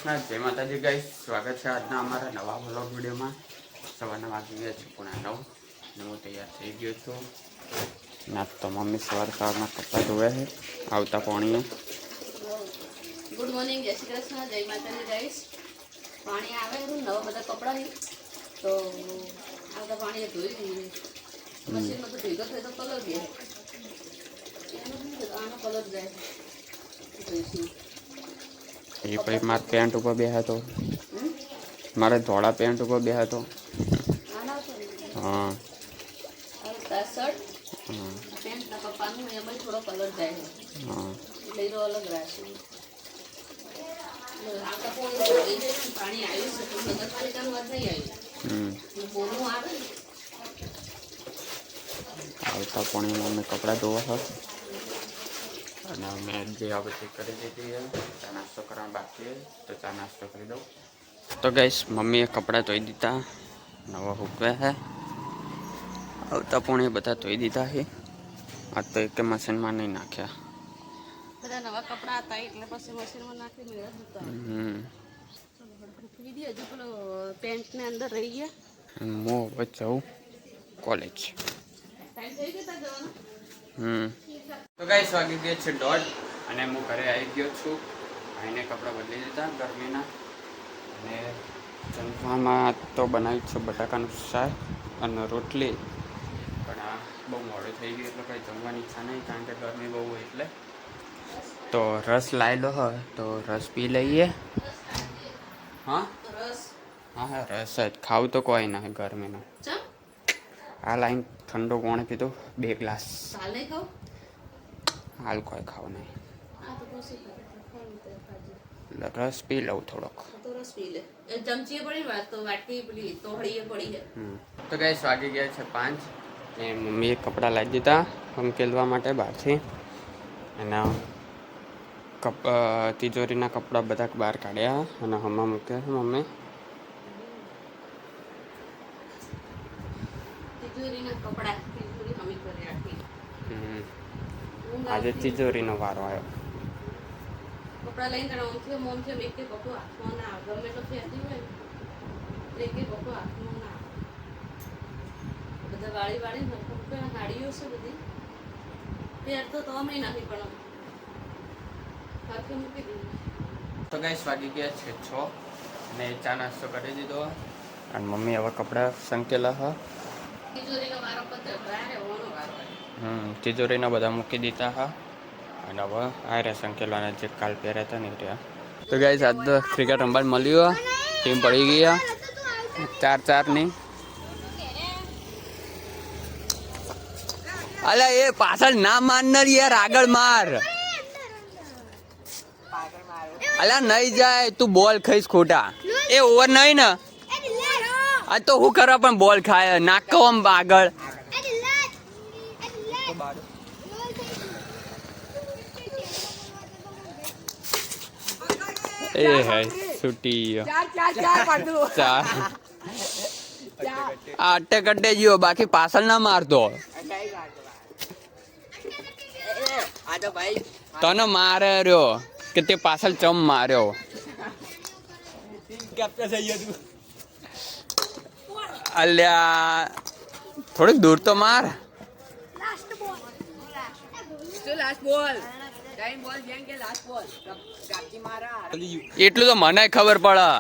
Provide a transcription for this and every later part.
કૃષ્ણ, જય માતાજી ગાઈસ. સ્વાગત છે આજના અમારા નવા વ્લોગ વિડીયોમાં. સવારના વાગી ગયા છે 9:30 અને હું તૈયાર થઈ ગયો છું. ના તો મમ્મી સવારના કપડાં ધોવે છે આવતા પાણીએ. ગુડ મોર્નિંગ, જય શ્રી કૃષ્ણ, જય માતાજી ગાઈસ. પાણી આવે નવા બધા કપડાં તો આવતા પાણી ધોઈ દઈએ. મશીનમાં તો ભેગો થયો તો કલર દે આનો કલર જાય ધોઈશું. એ પછી મારા પેન્ટ ઉપર બેહ્યા તો મારે ધોળા પેન્ટ ઉપર બેહ્યા તો હા શર્ટ પેન્ટ ના પપ્પાનું એમાં થોડો કલર જાય હા લઈ લો અલગ રાખશે. પાણી આવ્યું છે તો નગરપાલિકાનું વાત નહીં આવ્યું બોલું આવે આવતા પાણીમાં અમે કપડાં ધોવા હોય અને મેં જે આ બધી કરી દીધી છે. ચા નાસ્તો કરવા બાકી તો ચા નાસ્તો કરી દઉં. તો ગાઈસ મમ્મીએ કપડાં ધોઈ દીધા, નવા સૂકવ્યા છે. આવતા પાણી બધા ધોઈ દીધા છે. આજ તો એક મશીનમાં નહીં નાખ્યા. બધા નવા કપડા હતા એટલે પછી મશીનમાં નાખી મેળવ્યા. હજુ પેલો પેન્ટ ને અંદર રહી ગયા. હું હવે જાઉં કોલેજ. તો ગાઈસ વાગી ગયો છે 1:30 અને હું ઘરે આવી ગયો છું. ભાઈને કપડાં બદલી દીધા ગરમીના. અને જમવામાં તો બનાવ્યું છે બટાકાનું શાક અને રોટલી. પણ આ બહુ મોડું થઈ ગયું એટલે કંઈ જમવાની ઈચ્છા નહીં, કારણ કે ગરમી બહુ હોય એટલે. તો રસ લાવેલો હોય તો રસ પી લઈએ. હા હા રસ જ ખાવું તો કોઈ ના ગરમીનો. આ લાઈન ઠંડો કોણે કીધું 2 ગ્લાસ. હાલ કોઈ ખાવ નહીં, રસ પી લઉં થોડોક. તો ગાઈસ વાગી ગયા છે 5 ને મમ્મીએ કપડાં લાવી દીધા હમકેલવા માટે બહારથી. અને તિજોરીના કપડાં બધા બહાર કાઢ્યા અને હમણાં મૂક્યા છે મમ્મી. આજે તિજોરીનો વારો આવ્યો. કપડા લઈને મોમ છે એક કપડું હાથમાં ના આવે, ગમે તો ફેંકી હોય એક કપડું હાથમાં ના આવે. બધા વાળી હાડીઓ છે બધી પહેરતો તો અમે નથી પણ હાથે મૂકી દીધું. તો ગાઈસ વાગી ગયા છે 6 અને ચા નાસ્તો કરી દીધો અને મમ્મી હવે કપડાં સંકેલા હા. તિજોરીનો વારો પત્યો હોવાનો વારો. તિજોરીના બધા મૂકી દીધા હા અને હવે આ રહ્યા સંકેલાના જે કાલ પહેર્યા હતા ને રહ્યા. તો ગાઈસ આજ તો ક્રિકેટ રમવા મળ્યું, ટીમ પડી ગયા 4-4 અલ્યા એ પાછળ ના મારનાર યાર, આગળ માર. અલ્યા નહીં જાય, તું બોલ ખાઈશ ખોટા. એ ઓવર નહીં ને આ તો હું કરવા પણ બોલ ખાય નાખો આમ આગળ. એ હે છૂટી અટ્ટે કટ્ટે ગયો, બાકી પાછળ ના મારતો. તને મારે રહ્યો કે તે પાછળ ચમ માર્યો. અલ્યા થોડીક દૂર તો માર. એટલું તો મને ખબર પડે.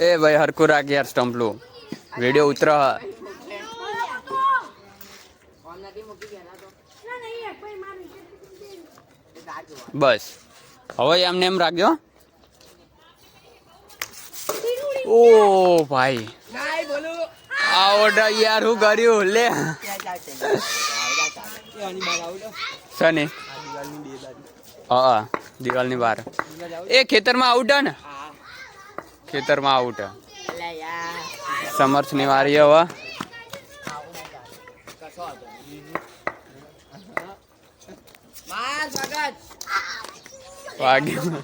એ ભાઈ હરકું રાખ યાર, સ્ટમ્પલું વિડીયો ઉતર. બસ હવે એમને એમ રાખજો. ઓ ભાઈ આવડા યાર હું કર્યું લે સની. હા દિવાલની બહાર એ ખેતરમાં આઉટ ને, ખેતરમાં આઉટ. સમર્થની વારી હવે વાગ્યું.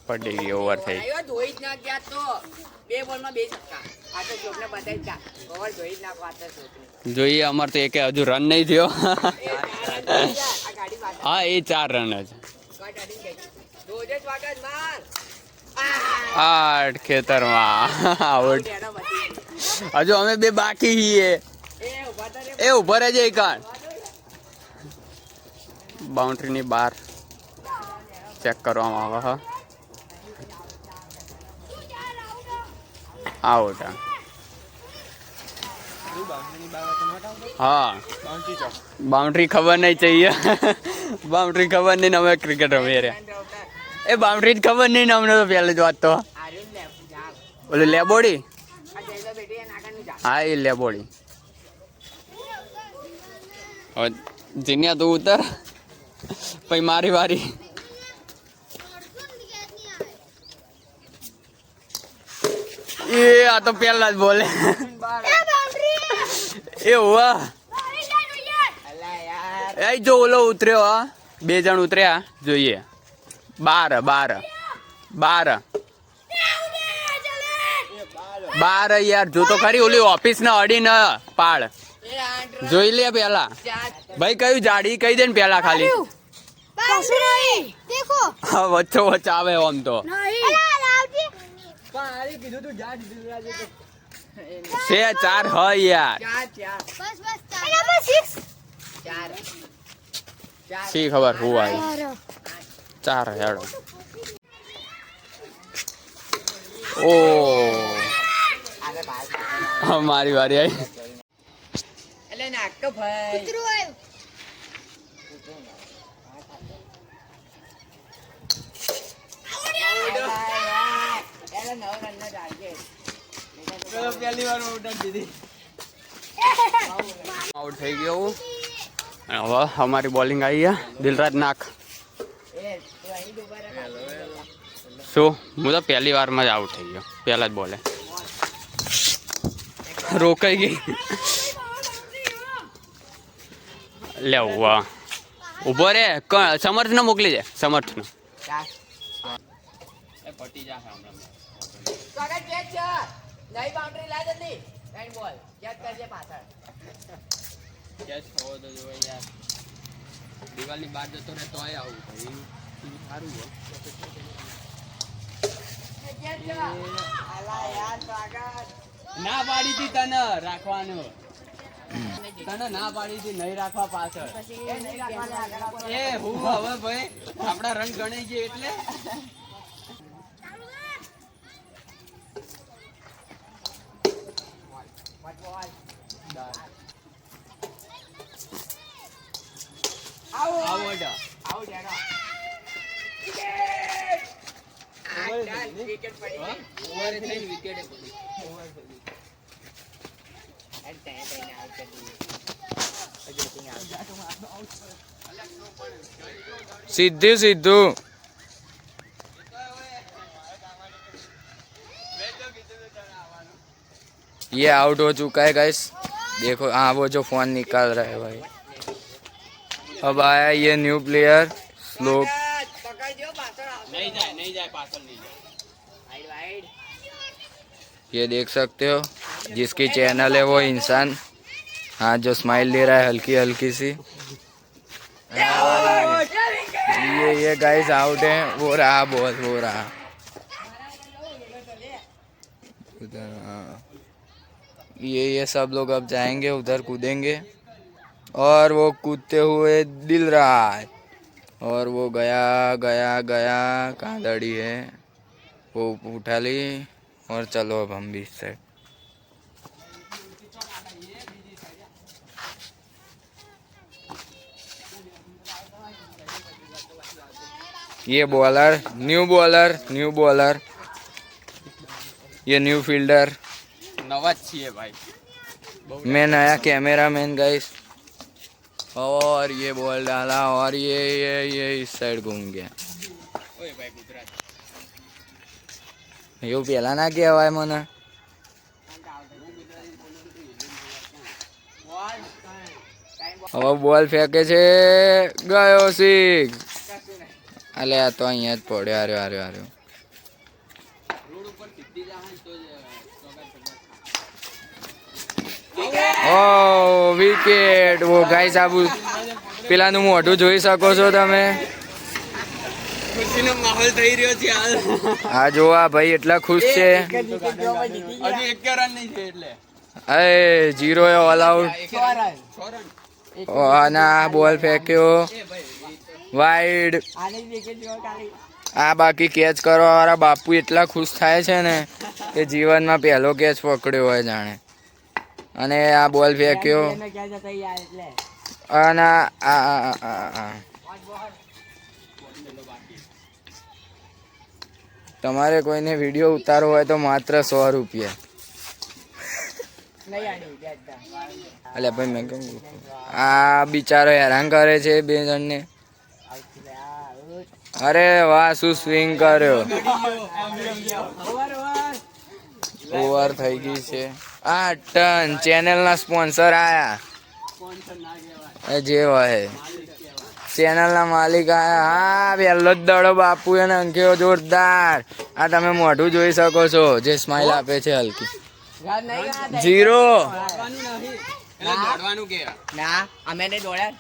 પડી ગઈ, ઓવર થઈ. આયો ધોઈ જ ના ગયા તો 2 બોલમાં 2 છક્કા. આ તો જોકને બતાઈ જા. ઓવર ધોઈ જ નાખવા તો જોકને. જોઈએ અમાર તો એકે હજુ રન નહીં થયો. આ ગાડી પાછળ હા એ 4 રન જ. ગાડી ગઈ. રોજે સ્વાગત માર. 8 ખેતરમાં આઉટ. એનો બધી. હજુ અમે 2 બાકી છીએ. એ ઉભા તો રે. એ ઉભો રહેજે એકાણ. બાઉન્ડ્રીની બહાર ચેક કરવામાં આવે. આઉટ. હા બાઉન્ડ્રી ખબર નહીં चाहिए. બાઉન્ડ્રી ખબર નહીં ને અમે ક્રિકેટ રમીએ રે. એ બાઉન્ડ્રી જ ખબર નહીં ને અમને તો પહેલી જ વાત તો. આર્યન લે જા. ઓલી લેબોડી. આ જઈલો બેટી એ નાકાનું જા. હા એ લેબોડી. હવે જીન્યા તું ઉતર પછી મારી વારી. એ આ તો પહેલા જ બોલે. એ હોવા અલા યાર. એ જો ઓલો ઉતર્યો. હા 2 જણ ઉતર્યા. જોઈએ 12 યાર. જો તો ખરી ઓલી ઓફિસ ને અડી ન પાડ. એ આંટ્રો જોઈ લે પેલા. ચાર. ભાઈ કયું જાડી કહી દે ને પેલા ખાલી. देखो હા વચ્ચો વચ્ચે આવે આમ તો. પણ આરી કીધું તું જા દીધું રાજે તો. છે 4 હ યાર. ચાર. बस बस नंबर 6 ચાર. ચાર. શી ખબર હું આવી. 4 હેડો. ઓ આગળ બાર. હા મારી વારી આવી. એટલે નાક ભાઈ. कूतरो है એટલે 9 રન નો ટાર્ગેટ. આઉટ થઈ ગયો હું. અને હવે અમારી બોલિંગ આવી ગયા. દિલરાજ નાખ. એ તું અહીં ઉભા રહે. શું હું તો પહેલી વારમાં જ આઉટ થઈ ગયો. પહેલા જ બોલે રોકાઈ ગઈ. લે વાહ ઉભો રે. સમર્થ ને મોકલી દે. સમર્થ ને ચાર. પટી જશે હમણાં. સ્વાગત કેચ છે. નઈ બાઉન્ડ્રી લા જલ્દી. રાઈટ બોલ. કેચ કરજે પાછળ. કેચ થવો તો જોઈએ યાર. દિવાલની બહાર જતો રહે તોય આવું થાય. સારું હોય. કેચ છે. અલા યાર સ્વાગત. ના પાડી હતી તને રાખવાનું. તને ના પાડી હતી નહીં રાખવા પાછળ. એ નહીં રાખવાના આગળ આપો. એ હું હવે ભાઈ આપણા રંગ ગણાઈ ગયા એટલે. What ball? આઉટ. Out એનો. વિકેટ પડી ગઈ. ઓવર થઈને વિકેટ પડી. And then out કરી દીધી. Getting out. सीधे सीधू ये आउट हो चुका है गाइस. देखो हाँ वो जो फोन निकाल रहा है भाई. अब आया ये न्यू प्लेयर श्लोक. પકડજો પાછળ આવશે. નહીં જાય પાછળ નહીં જાય. Wide wide. ये देख सकते हो जिसकी चैनल है वो इंसान. हाँ जो स्माइल दे रहा है हल्की हल्की सी. ये गाइस आउट है. वो रहा बॉल वो रहा उधर. हाँ ये सब लोग अब जाएंगे उधर कूदेंगे और वो कूदते हुए दिल रहा है और वो गया गया गया. कहाँ दड़ी है वो उठा ली और चलो अब हम भी इस साइड. ये बॉलर न्यू बॉलर ये न्यू फील्डर. નવા જ છીએ ભાઈ. मैं नया कैमरा मैन गाइस. और ये बॉल डाला और ये इस साइड घूम गया. ઓય ભાઈ ગુજરાત. એવું પેલા ના કહેવાય મને. હવે બોલ ફેંકે છે ગયો સિક્સ. અલે આ તો અહીંયા જ પડ્યો. હાર્યો. ઓ વિકેટ. વો ગાઈસ આ પેલાનું મોઢું જોઈ શકો છો તમે. ખુશીનો માહોલ થઈ રહ્યો છે હાલ. આ જો આ ભાઈ એટલા ખુશ છે. હજુ 1 રન નહીં છે એટલે. એ 0 એ ઓલ આઉટ. 6 રન. ના બોલ ફેંક્યો વાઈડ. આ બાકી કેચ કરવા વાળા બાપુ એટલા ખુશ થાય છે ને કે જીવનમાં પહેલો કેચ પકડ્યો હોય જાણે. અને આ બોલ ફેંક્યો અને તમારે કોઈને વિડીયો ઉતારવો હોય તો માત્ર 100 રૂપિયા. અલ્યા ભાઈ મેં કેમ આ બિચારો હેરાન કરે છે બે જણને. અરે વાહ શું સ્વિંગ કર્યો. ઓવર થઈ ગઈ છે. આ ટન ચેનલ ના સ્પોન્સર આયા જે હોય ચેનલ ના માલિક આયા. હા પહેલો જ દડો બાપુ એને અંક્યો જોરદાર. આ તમે મોઢું જોઈ શકો છો જે સ્માઈલ આપે છે હલકી. 0. દોડવાનું કે ના અમે નહીં દોડ્યા.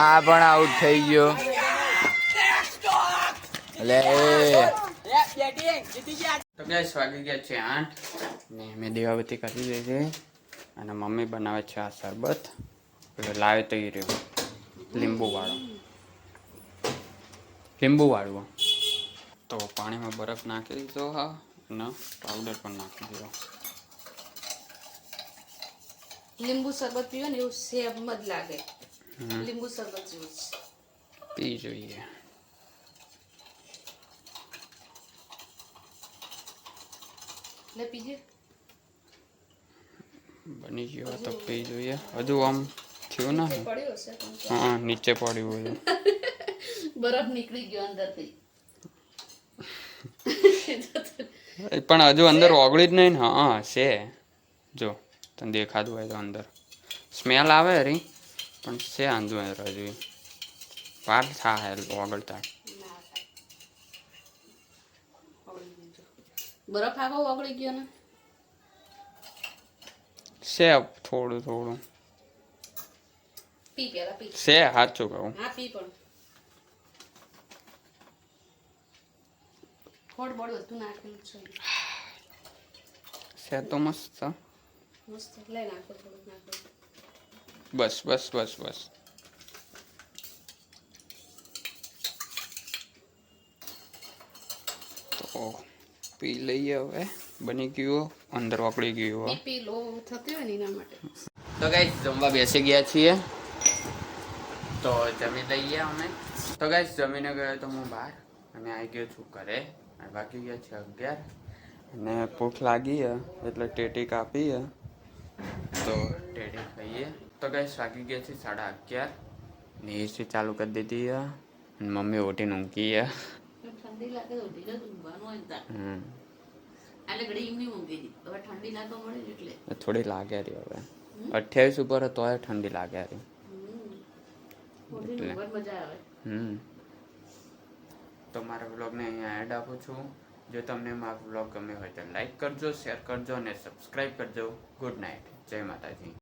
આ પણ આઉટ થઈ ગયો. લે તો ગાઈસ વાગી ગયા છે 8 ને મેં દીવાબત્તી કરી દઈ છે અને મમ્મી બનાવે છે આ શરબત. લાવે તો એ રહ્યો લીંબુ વાળું. તો પાણીમાં બરફ નાખી દીધો હા અને પાવડર પણ નાખી દીધો. લીંબુ શરબત પીવો ને એવું સેમ જ લાગે. લીંબુ શરબત જેવું જ. પી જોઈએ. લે પીજે. બની ગયો તો પી જોઈએ. હજુ આમ થયું ના. પડ્યો હશે હા નીચે પડ્યું બધું. બરફ નીકળી ગયો અંદરથી. પણ હજુ અંદર ઓગળી જ નહીં ને. હા છે જો તને દેખાતું હોય તો અંદર સ્મેલ આવે હરી પણ છે આંધું અંદર હજુ વાર થાય ઓગળતા. બરફ આખો ઓગળી ગયો ને. છે થોડું પી પેલા પી. છે સાચું કહું. હા પી પણ થોડ બોડ બધું નાખેલું છે. છે તો મસ્ત. મસ્ત લઈ નાખો થોડુંક નાખો. બસ તો પી લઈએ હવે. બની ગયું અંદર ઓગળી ગયું. બીપી લો થતી હોય ને એના માટે. તો ગાઈસ જમવા બેસી ગયા છીએ તો જમી લઈએ અમે. તો ગાઈસ જમીને ગયો તો હું બહાર અને આવી ગયો છું ઘરે. બાકી ગયા છે 11 અને ભૂખ લાગી એટલે ટેટી કાપી તો ટેટી ખાઈએ. તો ગાઈસ વાગી ગયા છે 11:30 ને એસી ચાલુ કરી દીધી અને મમ્મી ઉઠીને ઊંઘી. ઠંડી લાગે તો ઢીલો ઊંઘવાનું હોય ને. એટલે ઘડી એમની ઊંઘી હતી. હવે ઠંડી લાગવા મળે એટલે થોડી લાગે રહી. હવે 28 ઉપર તોય ઠંડી લાગે રહી. મજા આવે. તો મારા વ્લોગને અહીંયા એડ આપું છું. જો તમને મારો વ્લોગ ગમે હોય તો લાઈક કરજો, શેર કરજો અને સબસ્ક્રાઈબ કરજો. Good night. જય માતાજી.